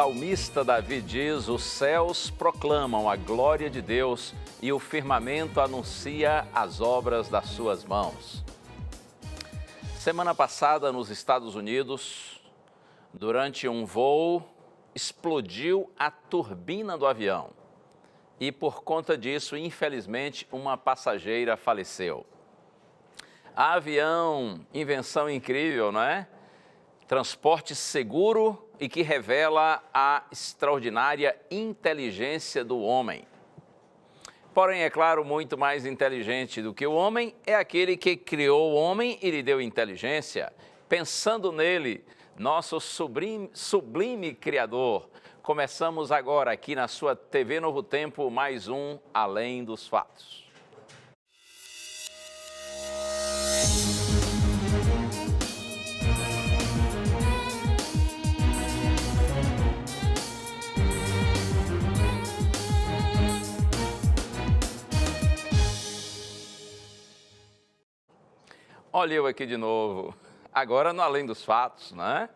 salmista Davi diz: os céus proclamam a glória de Deus e o firmamento anuncia as obras das suas mãos. Semana passada, nos Estados Unidos, durante um voo, explodiu a turbina do avião. E por conta disso, infelizmente, uma passageira faleceu. Avião, invenção incrível, não é? Transporte seguro e que revela a extraordinária inteligência do homem. Porém, é claro, muito mais inteligente do que o homem é aquele que criou o homem e lhe deu inteligência. Pensando nele, nosso sublime Criador, começamos agora aqui na sua TV Novo Tempo, mais um Além dos Fatos. Olha eu aqui de novo, agora no Além dos Fatos, né?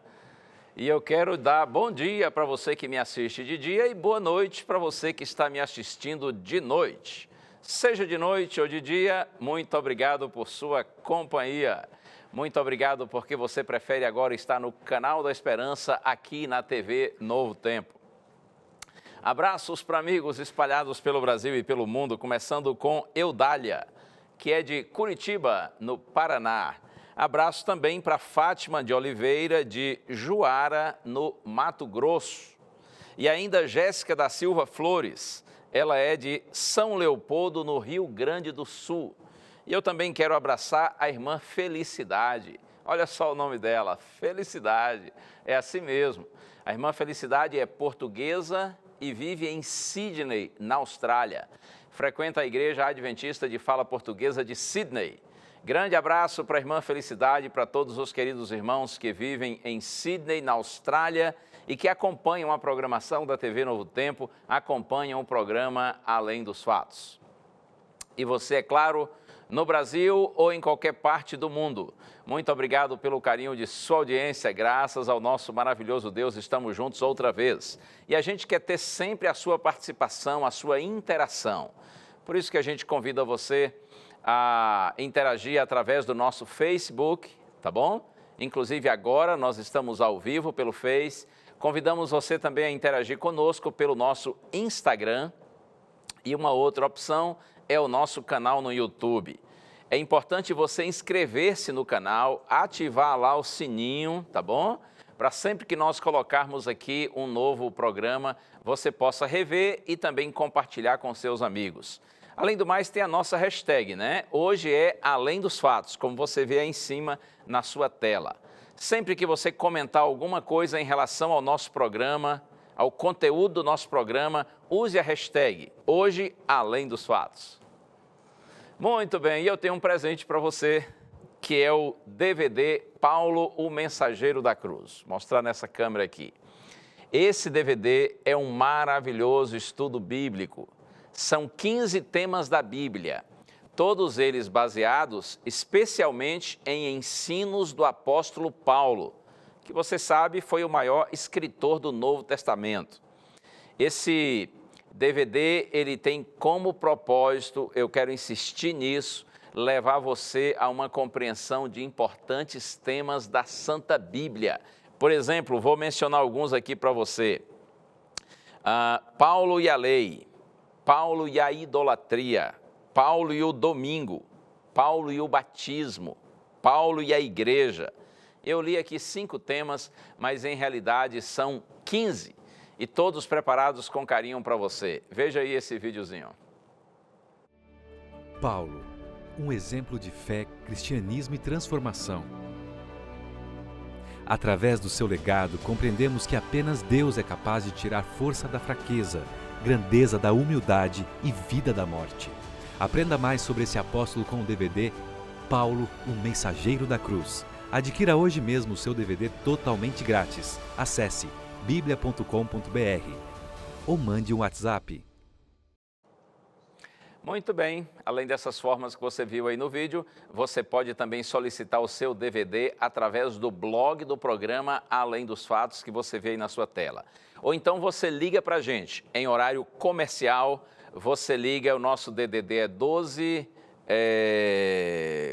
E eu quero dar bom dia para você que me assiste de dia e boa noite para você que está me assistindo de noite. Seja de noite ou de dia, muito obrigado por sua companhia. Muito obrigado porque você prefere agora estar no Canal da Esperança aqui na TV Novo Tempo. Abraços para amigos espalhados pelo Brasil e pelo mundo, começando com Eudália, que é de Curitiba, no Paraná. Abraço também para Fátima de Oliveira, de Juara, no Mato Grosso. E ainda Jéssica da Silva Flores, ela é de São Leopoldo, no Rio Grande do Sul. E eu também quero abraçar a irmã Felicidade. Olha só o nome dela, Felicidade, é assim mesmo. A irmã Felicidade é portuguesa e vive em Sydney, na Austrália. Frequenta a Igreja Adventista de Fala Portuguesa de Sydney. Grande abraço para a irmã Felicidade e para todos os queridos irmãos que vivem em Sydney, na Austrália, e que acompanham a programação da TV Novo Tempo, acompanham o programa Além dos Fatos. E você, é claro, no Brasil ou em qualquer parte do mundo. Muito obrigado pelo carinho de sua audiência, graças ao nosso maravilhoso Deus, estamos juntos outra vez. E a gente quer ter sempre a sua participação, a sua interação. Por isso que a gente convida você a interagir através do nosso Facebook, tá bom? Inclusive agora nós estamos ao vivo pelo Face. Convidamos você também a interagir conosco pelo nosso Instagram. E uma outra opção é o nosso canal no YouTube. É importante você inscrever-se no canal, ativar lá o sininho, tá bom? Para sempre que nós colocarmos aqui um novo programa, você possa rever e também compartilhar com seus amigos. Além do mais, tem a nossa hashtag, né? Hoje é Além dos Fatos, como você vê aí em cima na sua tela. Sempre que você comentar alguma coisa em relação ao nosso programa, ao conteúdo do nosso programa, use a hashtag Hoje Além dos Fatos. Muito bem, e eu tenho um presente para você, que é o DVD Paulo, o Mensageiro da Cruz. Vou mostrar nessa câmera aqui. Esse DVD é um maravilhoso estudo bíblico. São 15 temas da Bíblia, todos eles baseados especialmente em ensinos do apóstolo Paulo, que você sabe foi o maior escritor do Novo Testamento. Esse DVD, ele tem como propósito, eu quero insistir nisso, levar você a uma compreensão de importantes temas da Santa Bíblia. Por exemplo, vou mencionar alguns aqui para você. Paulo e a lei, Paulo e a idolatria, Paulo e o domingo, Paulo e o batismo, Paulo e a igreja. Eu li aqui 5 temas, mas em realidade são 15 e todos preparados com carinho para você. Veja aí esse videozinho. Paulo, um exemplo de fé, cristianismo e transformação. Através do seu legado, compreendemos que apenas Deus é capaz de tirar força da fraqueza, grandeza da humildade e vida da morte. Aprenda mais sobre esse apóstolo com o DVD Paulo, o Mensageiro da Cruz. Adquira hoje mesmo o seu DVD totalmente grátis. Acesse biblia.com.br ou mande um WhatsApp. Muito bem, além dessas formas que você viu aí no vídeo, você pode também solicitar o seu DVD através do blog do programa Além dos Fatos que você vê aí na sua tela. Ou então você liga para a gente em horário comercial, você liga, o nosso DDD é 12,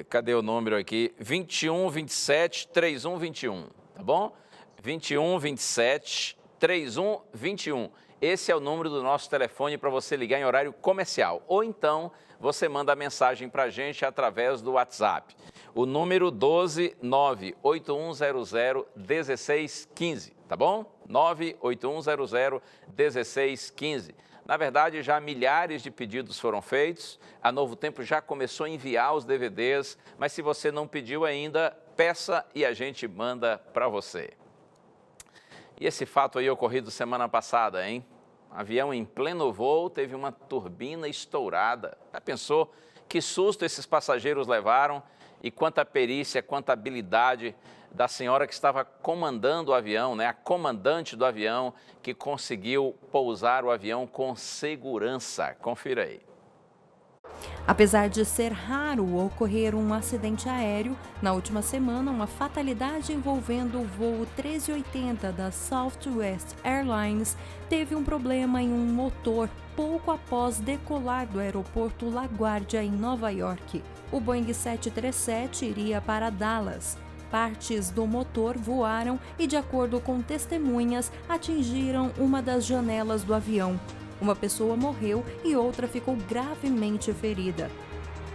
cadê o número aqui? 21 27 31 21, tá bom? 21 27 31 21. Esse é o número do nosso telefone para você ligar em horário comercial. Ou então, você manda a mensagem para a gente através do WhatsApp. O número 12 98100 1615, tá bom? 98100 1615. Na verdade, já milhares de pedidos foram feitos. A Novo Tempo já começou a enviar os DVDs, mas se você não pediu ainda, peça e a gente manda para você. E esse fato aí ocorrido semana passada, hein? Avião em pleno voo teve uma turbina estourada. Já pensou que susto esses passageiros levaram e quanta perícia, quanta habilidade da senhora que estava comandando o avião, né? A comandante do avião que conseguiu pousar o avião com segurança. Confira aí. Apesar de ser raro ocorrer um acidente aéreo, na última semana uma fatalidade envolvendo o voo 1380 da Southwest Airlines teve um problema em um motor pouco após decolar do aeroporto LaGuardia, em Nova York. O Boeing 737 iria para Dallas. Partes do motor voaram e, de acordo com testemunhas, atingiram uma das janelas do avião. Uma pessoa morreu e outra ficou gravemente ferida.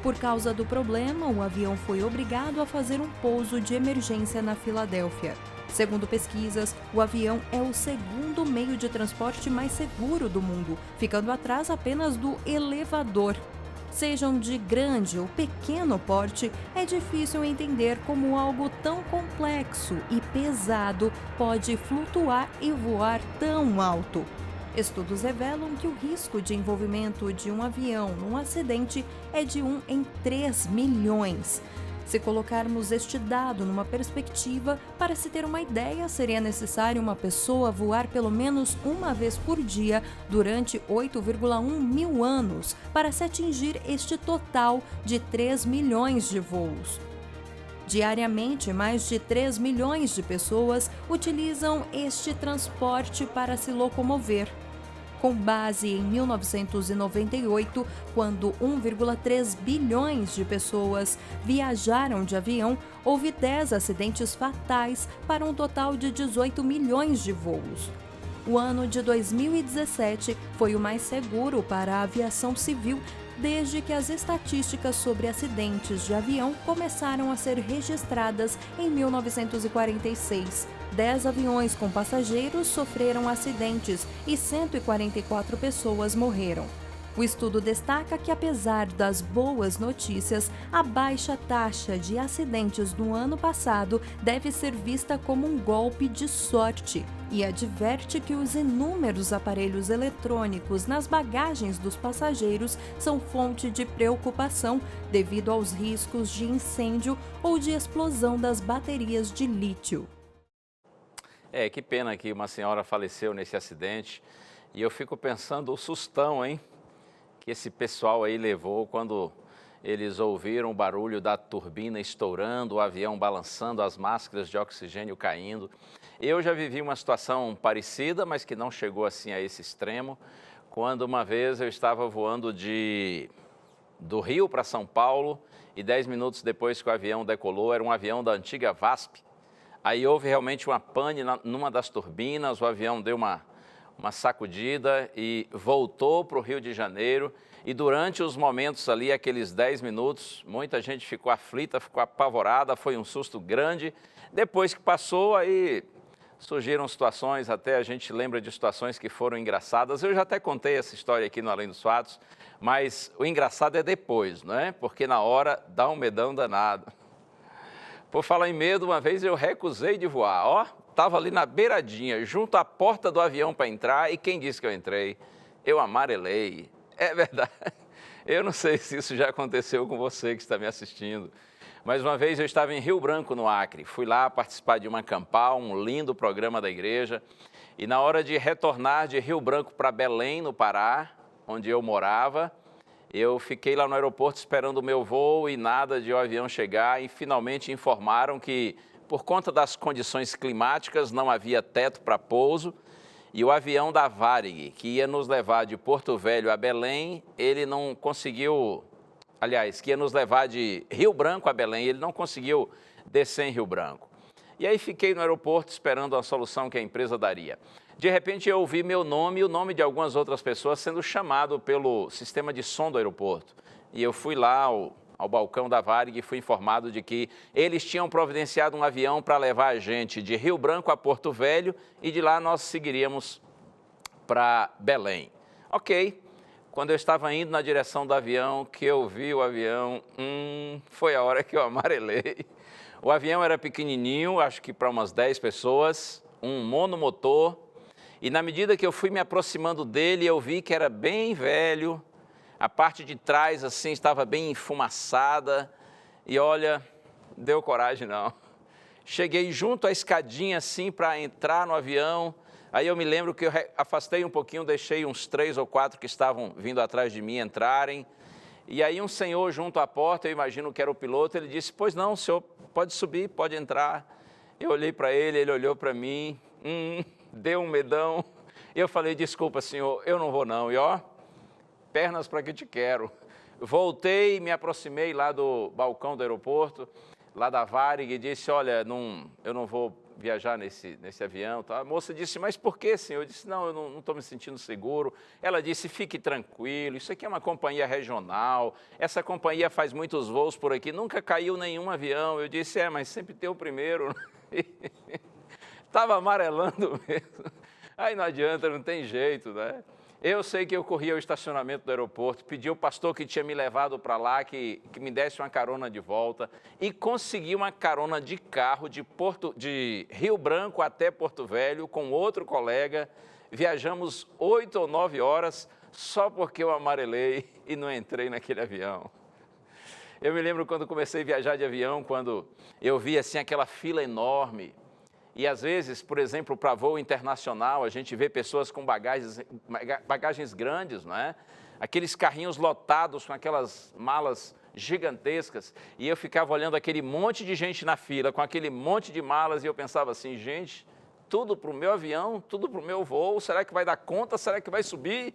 Por causa do problema, o avião foi obrigado a fazer um pouso de emergência na Filadélfia. Segundo pesquisas, o avião é o segundo meio de transporte mais seguro do mundo, ficando atrás apenas do elevador. Sejam de grande ou pequeno porte, é difícil entender como algo tão complexo e pesado pode flutuar e voar tão alto. Estudos revelam que o risco de envolvimento de um avião num acidente é de 1 em 3 milhões. Se colocarmos este dado numa perspectiva, para se ter uma ideia, seria necessário uma pessoa voar pelo menos uma vez por dia durante 8,1 mil anos para se atingir este total de 3 milhões de voos. Diariamente, mais de 3 milhões de pessoas utilizam este transporte para se locomover. Com base em 1998, quando 1,3 bilhões de pessoas viajaram de avião, houve 10 acidentes fatais para um total de 18 milhões de voos. O ano de 2017 foi o mais seguro para a aviação civil desde que as estatísticas sobre acidentes de avião começaram a ser registradas em 1946. 10 aviões com passageiros sofreram acidentes e 144 pessoas morreram. O estudo destaca que, apesar das boas notícias, a baixa taxa de acidentes no ano passado deve ser vista como um golpe de sorte e adverte que os inúmeros aparelhos eletrônicos nas bagagens dos passageiros são fonte de preocupação devido aos riscos de incêndio ou de explosão das baterias de lítio. Que pena que uma senhora faleceu nesse acidente e eu fico pensando o sustão, hein? Que esse pessoal aí levou quando eles ouviram o barulho da turbina estourando, o avião balançando, as máscaras de oxigênio caindo. Eu já vivi uma situação parecida, mas que não chegou assim a esse extremo, quando uma vez eu estava voando do Rio para São Paulo e 10 minutos depois que o avião decolou, era um avião da antiga VASP. Aí houve realmente uma pane numa das turbinas, o avião deu uma sacudida e voltou para o Rio de Janeiro. E durante os momentos ali, aqueles 10 minutos, muita gente ficou aflita, ficou apavorada, foi um susto grande. Depois que passou, aí surgiram situações, até a gente lembra de situações que foram engraçadas. Eu já até contei essa história aqui no Além dos Fatos, mas o engraçado é depois, não é? Porque na hora dá um medão danado. Por falar em medo, uma vez eu recusei de voar, estava ali na beiradinha, junto à porta do avião para entrar, e quem disse que eu entrei? Eu amarelei. É verdade. Eu não sei se isso já aconteceu com você que está me assistindo, mas uma vez eu estava em Rio Branco, no Acre. Fui lá participar de uma campal, um lindo programa da igreja, e na hora de retornar de Rio Branco para Belém, no Pará, onde eu morava, Eu fiquei lá no aeroporto esperando o meu voo e nada de o avião chegar e finalmente informaram que, por conta das condições climáticas, não havia teto para pouso e o avião da Varig, que ia nos levar de Porto Velho a Belém, ele não conseguiu, aliás, que ia nos levar de Rio Branco a Belém, ele não conseguiu descer em Rio Branco. E aí fiquei no aeroporto esperando a solução que a empresa daria. De repente eu ouvi meu nome e o nome de algumas outras pessoas sendo chamado pelo sistema de som do aeroporto. E eu fui lá ao balcão da Varig e fui informado de que eles tinham providenciado um avião para levar a gente de Rio Branco a Porto Velho e de lá nós seguiríamos para Belém. Ok, quando eu estava indo na direção do avião, que eu vi o avião, foi a hora que eu amarelei. O avião era pequenininho, acho que para umas 10 pessoas, um monomotor, e na medida que eu fui me aproximando dele, eu vi que era bem velho, a parte de trás assim estava bem enfumaçada, e olha, deu coragem não. Cheguei junto à escadinha assim para entrar no avião, aí eu me lembro que eu afastei um pouquinho, deixei uns 3 ou 4 que estavam vindo atrás de mim entrarem, e aí um senhor junto à porta, eu imagino que era o piloto, ele disse, pois não, senhor, pode subir, pode entrar. Eu olhei para ele, ele olhou para mim, deu um medão. Eu falei, desculpa, senhor, eu não vou não. E ó, pernas para que te quero. Voltei, me aproximei lá do balcão do aeroporto, lá da Varig, e disse, olha, eu não vou viajar nesse avião. Tá? A moça disse, mas por que, senhor? Eu disse, não, eu não estou me sentindo seguro. Ela disse, fique tranquilo, isso aqui é uma companhia regional, essa companhia faz muitos voos por aqui, nunca caiu nenhum avião. Eu disse, mas sempre tem o primeiro. Estava amarelando mesmo. Aí não adianta, não tem jeito, né? Eu sei que eu corri ao estacionamento do aeroporto, pedi ao pastor que tinha me levado para lá que me desse uma carona de volta e consegui uma carona de carro de Rio Branco até Porto Velho com outro colega. Viajamos 8 ou 9 horas só porque eu amarelei e não entrei naquele avião. Eu me lembro quando comecei a viajar de avião, quando eu vi assim aquela fila enorme. E às vezes, por exemplo, para voo internacional, a gente vê pessoas com bagagens grandes, não é? Aqueles carrinhos lotados com aquelas malas gigantescas. E eu ficava olhando aquele monte de gente na fila, com aquele monte de malas, e eu pensava assim, gente, tudo para o meu avião, tudo para o meu voo, será que vai dar conta? Será que vai subir?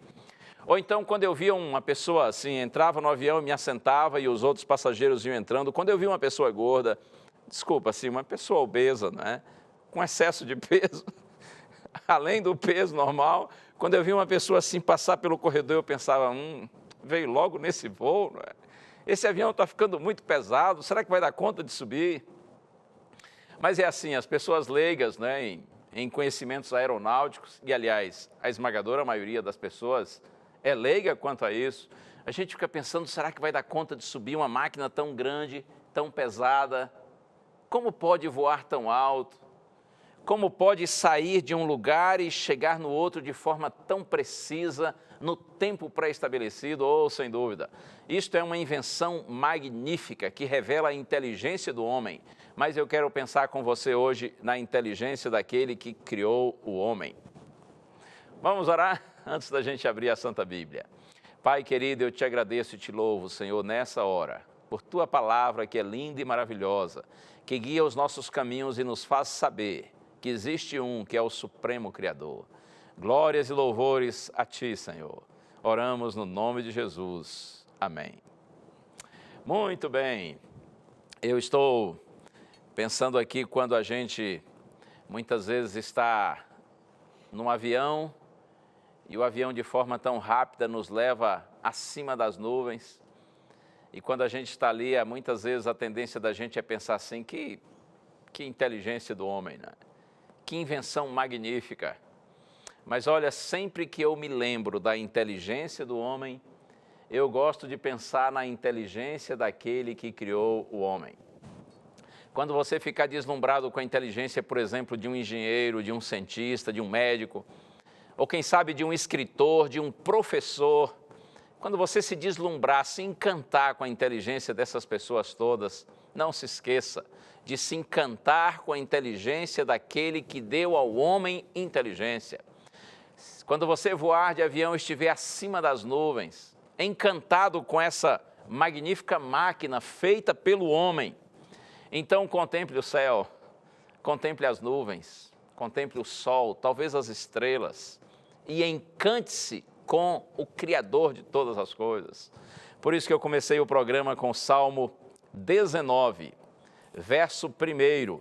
Ou então, quando eu via uma pessoa assim, entrava no avião e me assentava e os outros passageiros iam entrando, quando eu via uma pessoa gorda, desculpa, assim, uma pessoa obesa, não é? Com excesso de peso, além do peso normal, quando eu vi uma pessoa assim passar pelo corredor, eu pensava, veio logo nesse voo, não é? Esse avião está ficando muito pesado, será que vai dar conta de subir? Mas é assim, as pessoas leigas, né, em conhecimentos aeronáuticos, e aliás, a esmagadora maioria das pessoas é leiga quanto a isso, a gente fica pensando, será que vai dar conta de subir uma máquina tão grande, tão pesada? Como pode voar tão alto? Como pode sair de um lugar e chegar no outro de forma tão precisa, no tempo pré-estabelecido? Sem dúvida, isto é uma invenção magnífica que revela a inteligência do homem. Mas eu quero pensar com você hoje na inteligência daquele que criou o homem. Vamos orar antes da gente abrir a Santa Bíblia. Pai querido, eu te agradeço e te louvo, Senhor, nessa hora, por Tua palavra que é linda e maravilhosa, que guia os nossos caminhos e nos faz saber que existe um que é o Supremo Criador. Glórias e louvores a Ti, Senhor. Oramos no nome de Jesus. Amém. Muito bem. Eu estou pensando aqui quando a gente muitas vezes está num avião e o avião de forma tão rápida nos leva acima das nuvens. E quando a gente está ali, muitas vezes a tendência da gente é pensar assim, que inteligência do homem, né? Que invenção magnífica. Mas olha, sempre que eu me lembro da inteligência do homem, eu gosto de pensar na inteligência daquele que criou o homem. Quando você ficar deslumbrado com a inteligência, por exemplo, de um engenheiro, de um cientista, de um médico, ou quem sabe de um escritor, de um professor, quando você se deslumbrar, se encantar com a inteligência dessas pessoas todas, não se esqueça de se encantar com a inteligência daquele que deu ao homem inteligência. Quando você voar de avião e estiver acima das nuvens, encantado com essa magnífica máquina feita pelo homem. Então contemple o céu, contemple as nuvens, contemple o sol, talvez as estrelas, e encante-se com o Criador de todas as coisas. Por isso que eu comecei o programa com o Salmo 19, verso 1,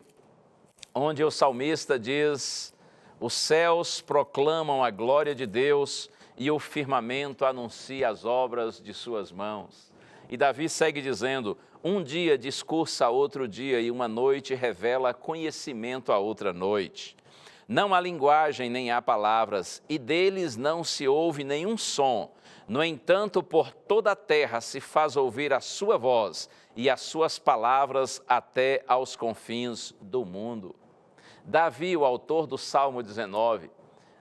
onde o salmista diz: os céus proclamam a glória de Deus e o firmamento anuncia as obras de suas mãos. E Davi segue dizendo: um dia discursa a outro dia e uma noite revela conhecimento a outra noite. Não há linguagem nem há palavras, e deles não se ouve nenhum som. No entanto, por toda a terra se faz ouvir a sua voz e as suas palavras até aos confins do mundo. Davi, o autor do Salmo 19,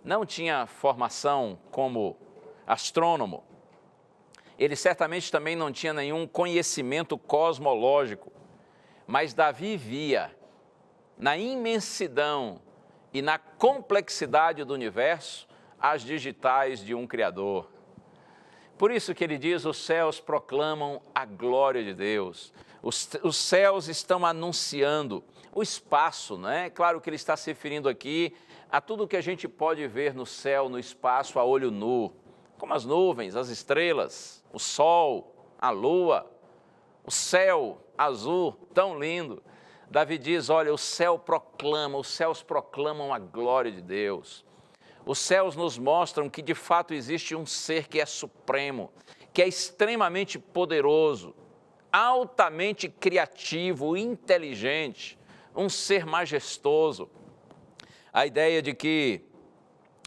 não tinha formação como astrônomo. Ele certamente também não tinha nenhum conhecimento cosmológico, mas Davi via na imensidão e na complexidade do universo as digitais de um Criador. Por isso que ele diz: os céus proclamam a glória de Deus. Os céus estão anunciando o espaço, não é? Claro que ele está se referindo aqui a tudo que a gente pode ver no céu, no espaço, a olho nu, como as nuvens, as estrelas, o sol, a lua, o céu azul, tão lindo. Davi diz: olha, os céus proclamam a glória de Deus. Os céus nos mostram que de fato existe um ser que é supremo, que é extremamente poderoso, altamente criativo, inteligente, um ser majestoso. A ideia de que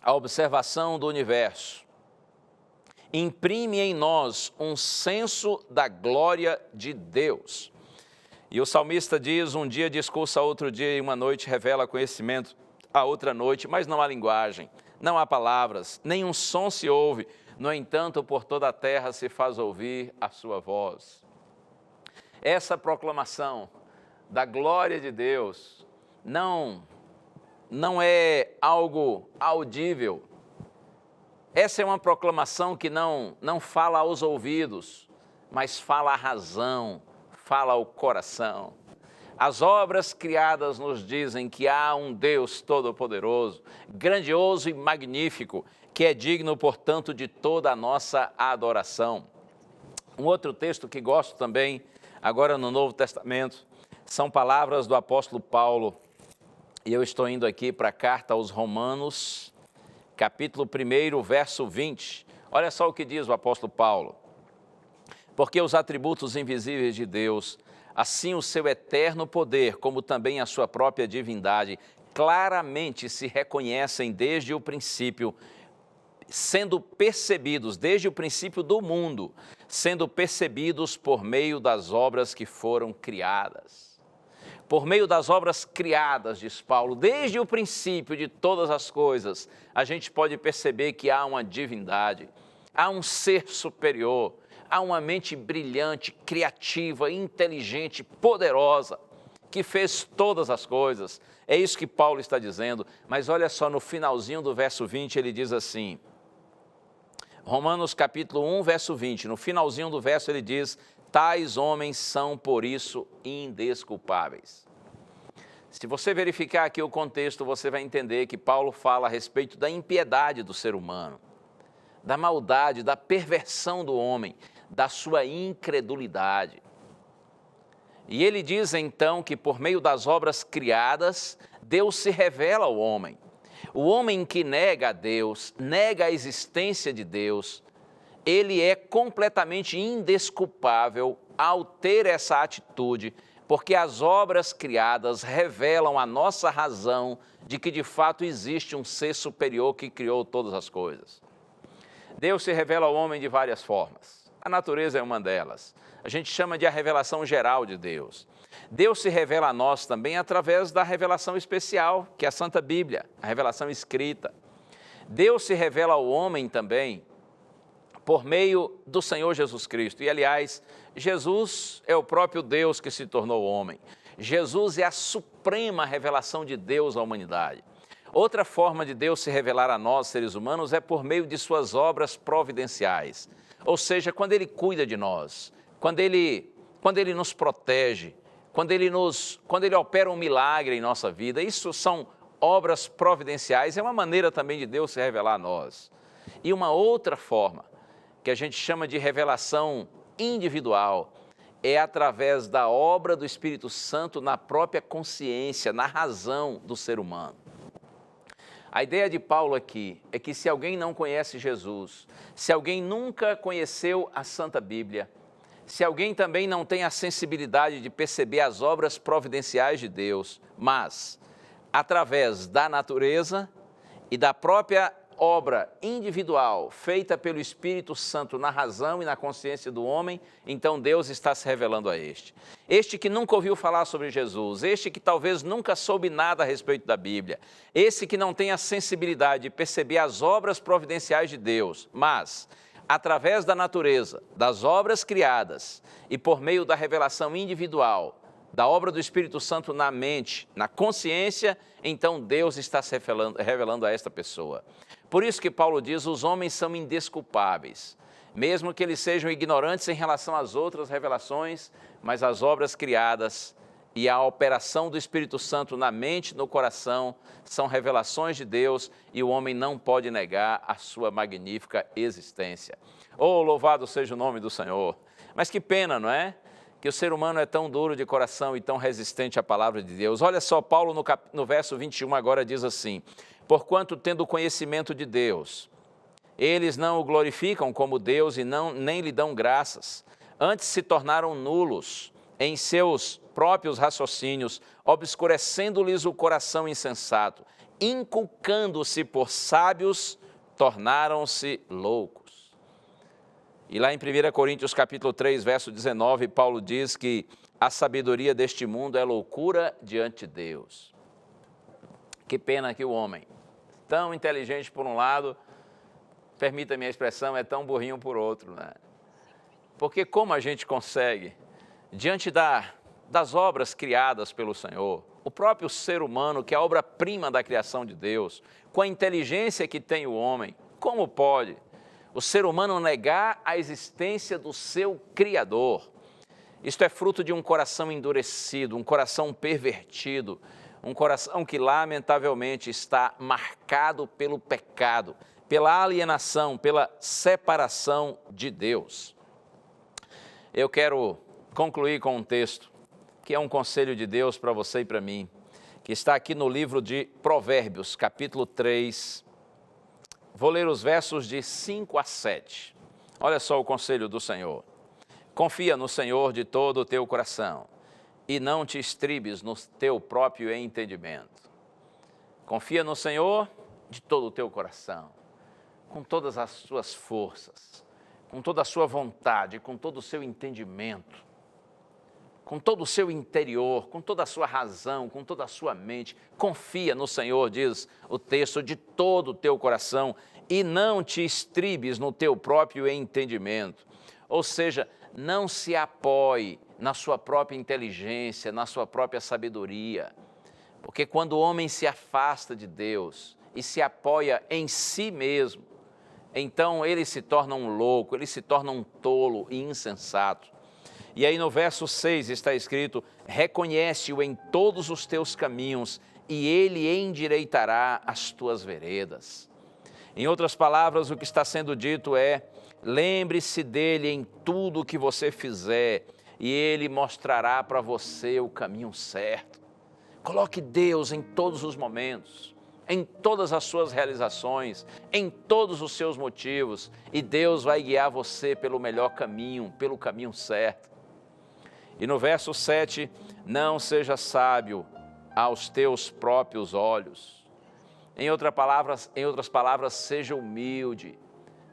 a observação do universo imprime em nós um senso da glória de Deus. E o salmista diz: um dia discursa a outro dia e uma noite revela conhecimento a outra noite, mas não há linguagem, não há palavras, nenhum som se ouve. No entanto, por toda a terra se faz ouvir a sua voz. Essa proclamação da glória de Deus não é algo audível. Essa é uma proclamação que não fala aos ouvidos, mas fala à razão, fala ao coração. As obras criadas nos dizem que há um Deus todo-poderoso, grandioso e magnífico, que é digno, portanto, de toda a nossa adoração. Um outro texto que gosto também, agora no Novo Testamento, são palavras do apóstolo Paulo. E eu estou indo aqui para a carta aos Romanos, capítulo 1, verso 20. Olha só o que diz o apóstolo Paulo. Porque os atributos invisíveis de Deus, assim o seu eterno poder, como também a sua própria divindade, claramente se reconhecem desde o princípio, sendo percebidos, desde o princípio do mundo, sendo percebidos por meio das obras que foram criadas. Por meio das obras criadas, diz Paulo, desde o princípio de todas as coisas, a gente pode perceber que há uma divindade, há um ser superior, há uma mente brilhante, criativa, inteligente, poderosa, que fez todas as coisas. É isso que Paulo está dizendo, mas olha só, no finalzinho do verso 20, ele diz assim, Romanos capítulo 1, verso 20, no finalzinho do verso ele diz: tais homens são, por isso, indesculpáveis. Se você verificar aqui o contexto, você vai entender que Paulo fala a respeito da impiedade do ser humano, da maldade, da perversão do homem, da sua incredulidade. E ele diz então que por meio das obras criadas, Deus se revela ao homem. O homem que nega a Deus, nega a existência de Deus, ele é completamente indesculpável ao ter essa atitude, porque as obras criadas revelam a nossa razão de que de fato existe um ser superior que criou todas as coisas. Deus se revela ao homem de várias formas. A natureza é uma delas. A gente chama de a revelação geral de Deus. Deus se revela a nós também através da revelação especial, que é a Santa Bíblia, a revelação escrita. Deus se revela ao homem também por meio do Senhor Jesus Cristo. E, aliás, Jesus é o próprio Deus que se tornou homem. Jesus é a suprema revelação de Deus à humanidade. Outra forma de Deus se revelar a nós, seres humanos, é por meio de suas obras providenciais. Ou seja, quando Ele cuida de nós, quando Ele nos protege, quando Ele opera um milagre em nossa vida, isso são obras providenciais, é uma maneira também de Deus se revelar a nós. E uma outra forma, que a gente chama de revelação individual, é através da obra do Espírito Santo na própria consciência, na razão do ser humano. A ideia de Paulo aqui é que se alguém não conhece Jesus, se alguém nunca conheceu a Santa Bíblia, se alguém também não tem a sensibilidade de perceber as obras providenciais de Deus, mas através da natureza e da própria obra individual feita pelo Espírito Santo na razão e na consciência do homem, então Deus está se revelando a este. Este que nunca ouviu falar sobre Jesus, este que talvez nunca soube nada a respeito da Bíblia, esse que não tem a sensibilidade de perceber as obras providenciais de Deus, mas através da natureza, das obras criadas e por meio da revelação individual, da obra do Espírito Santo na mente, na consciência, então Deus está se revelando a esta pessoa. Por isso que Paulo diz, os homens são indesculpáveis, mesmo que eles sejam ignorantes em relação às outras revelações, mas as obras criadas e a operação do Espírito Santo na mente e no coração são revelações de Deus e o homem não pode negar a sua magnífica existência. Oh, louvado seja o nome do Senhor! Mas que pena, não é? Que o ser humano é tão duro de coração e tão resistente à palavra de Deus. Olha só, Paulo no verso 21 agora diz assim, porquanto tendo conhecimento de Deus, eles não o glorificam como Deus e nem lhe dão graças, antes se tornaram nulos em seus próprios raciocínios, obscurecendo-lhes o coração insensato, inculcando-se por sábios, tornaram-se loucos. E lá em 1 Coríntios capítulo 3, verso 19, Paulo diz que a sabedoria deste mundo é loucura diante de Deus. Que pena que o homem, tão inteligente por um lado, permita-me a expressão, é tão burrinho por outro, né? Porque como a gente consegue, diante das obras criadas pelo Senhor, o próprio ser humano, que é a obra-prima da criação de Deus, com a inteligência que tem o homem, como pode o ser humano negar a existência do seu Criador? Isto é fruto de um coração endurecido, um coração pervertido, um coração que lamentavelmente está marcado pelo pecado, pela alienação, pela separação de Deus. Eu quero concluir com um texto que é um conselho de Deus para você e para mim, que está aqui no livro de Provérbios, capítulo 3, vou ler os versos de 5 a 7. Olha só o conselho do Senhor. Confia no Senhor de todo o teu coração e não te estribes no teu próprio entendimento. Confia no Senhor de todo o teu coração, com todas as suas forças, com toda a sua vontade, com todo o seu entendimento, com todo o seu interior, com toda a sua razão, com toda a sua mente. Confia no Senhor, diz o texto, de todo o teu coração e não te estribes no teu próprio entendimento. Ou seja, não se apoie na sua própria inteligência, na sua própria sabedoria. Porque quando o homem se afasta de Deus e se apoia em si mesmo, então ele se torna um louco, ele se torna um tolo e insensato. E aí no verso 6 está escrito, reconhece-o em todos os teus caminhos e ele endireitará as tuas veredas. Em outras palavras, o que está sendo dito é, lembre-se dele em tudo o que você fizer e ele mostrará para você o caminho certo. Coloque Deus em todos os momentos, em todas as suas realizações, em todos os seus motivos e Deus vai guiar você pelo melhor caminho, pelo caminho certo. E no verso 7, não seja sábio aos teus próprios olhos. Em outras palavras, seja humilde.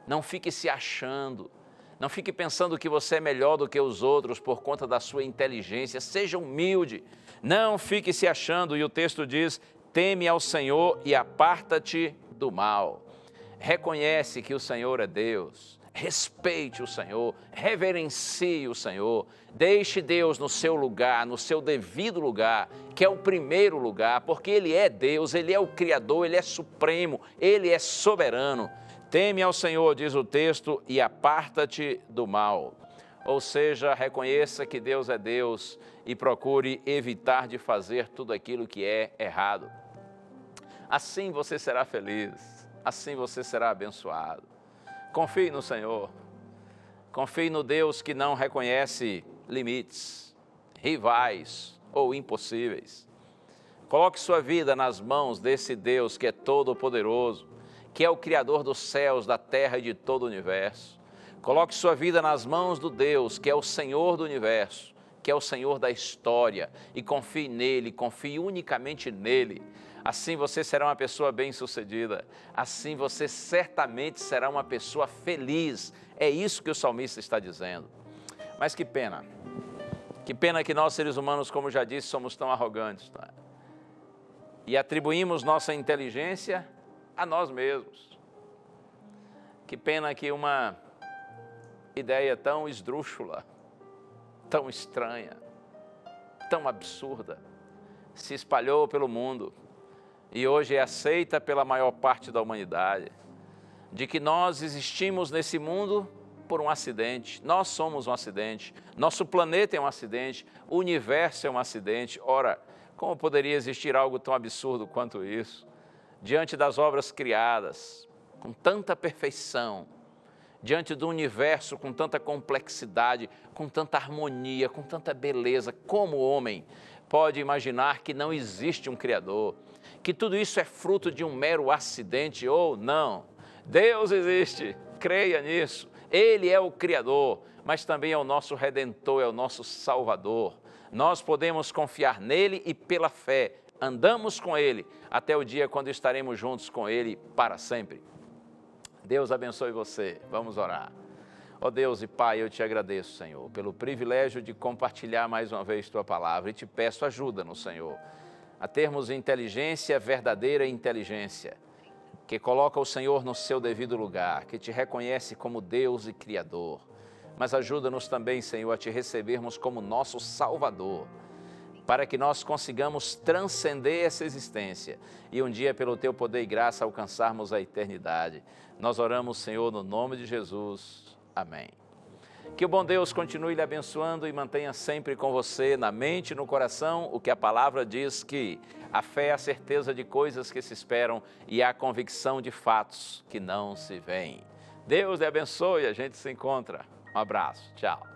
Não fique se achando. Não fique pensando que você é melhor do que os outros por conta da sua inteligência. Seja humilde. Não fique se achando. E o texto diz, teme ao Senhor e aparta-te do mal. Reconhece que o Senhor é Deus. Respeite o Senhor, reverencie o Senhor, deixe Deus no seu lugar, no seu devido lugar, que é o primeiro lugar, porque Ele é Deus, Ele é o Criador, Ele é supremo, Ele é soberano. Teme ao Senhor, diz o texto, e aparta-te do mal. Ou seja, reconheça que Deus é Deus e procure evitar de fazer tudo aquilo que é errado. Assim você será feliz, assim você será abençoado. Confie no Senhor, confie no Deus que não reconhece limites, rivais ou impossíveis. Coloque sua vida nas mãos desse Deus que é todo-poderoso, que é o Criador dos céus, da terra e de todo o universo. Coloque sua vida nas mãos do Deus que é o Senhor do universo, que é o Senhor da história, e confie nele, confie unicamente nele. Assim você será uma pessoa bem-sucedida, assim você certamente será uma pessoa feliz. É isso que o salmista está dizendo. Mas que pena que nós seres humanos, como já disse, somos tão arrogantes, tá? E atribuímos nossa inteligência a nós mesmos. Que pena que uma ideia tão esdrúxula, tão estranha, tão absurda, se espalhou pelo mundo e hoje é aceita pela maior parte da humanidade, de que nós existimos nesse mundo por um acidente. Nós somos um acidente, nosso planeta é um acidente, o universo é um acidente. Ora, como poderia existir algo tão absurdo quanto isso? Diante das obras criadas, com tanta perfeição, diante do universo com tanta complexidade, com tanta harmonia, com tanta beleza, como o homem pode imaginar que não existe um Criador, que tudo isso é fruto de um mero acidente ou não? Deus existe, creia nisso, Ele é o Criador, mas também é o nosso Redentor, é o nosso Salvador. Nós podemos confiar nele e pela fé andamos com Ele até o dia quando estaremos juntos com Ele para sempre. Deus abençoe você. Vamos orar. Ó Deus e Pai, eu te agradeço, Senhor, pelo privilégio de compartilhar mais uma vez Tua palavra e te peço ajuda-nos, Senhor, a termos inteligência, verdadeira inteligência, que coloca o Senhor no seu devido lugar, que te reconhece como Deus e Criador. Mas ajuda-nos também, Senhor, a te recebermos como nosso Salvador, para que nós consigamos transcender essa existência e um dia, pelo Teu poder e graça, alcançarmos a eternidade. Nós oramos, Senhor, no nome de Jesus. Amém. Que o bom Deus continue lhe abençoando e mantenha sempre com você, na mente e no coração, o que a palavra diz que a fé é a certeza de coisas que se esperam e a convicção de fatos que não se veem. Deus lhe abençoe e a gente se encontra. Um abraço. Tchau.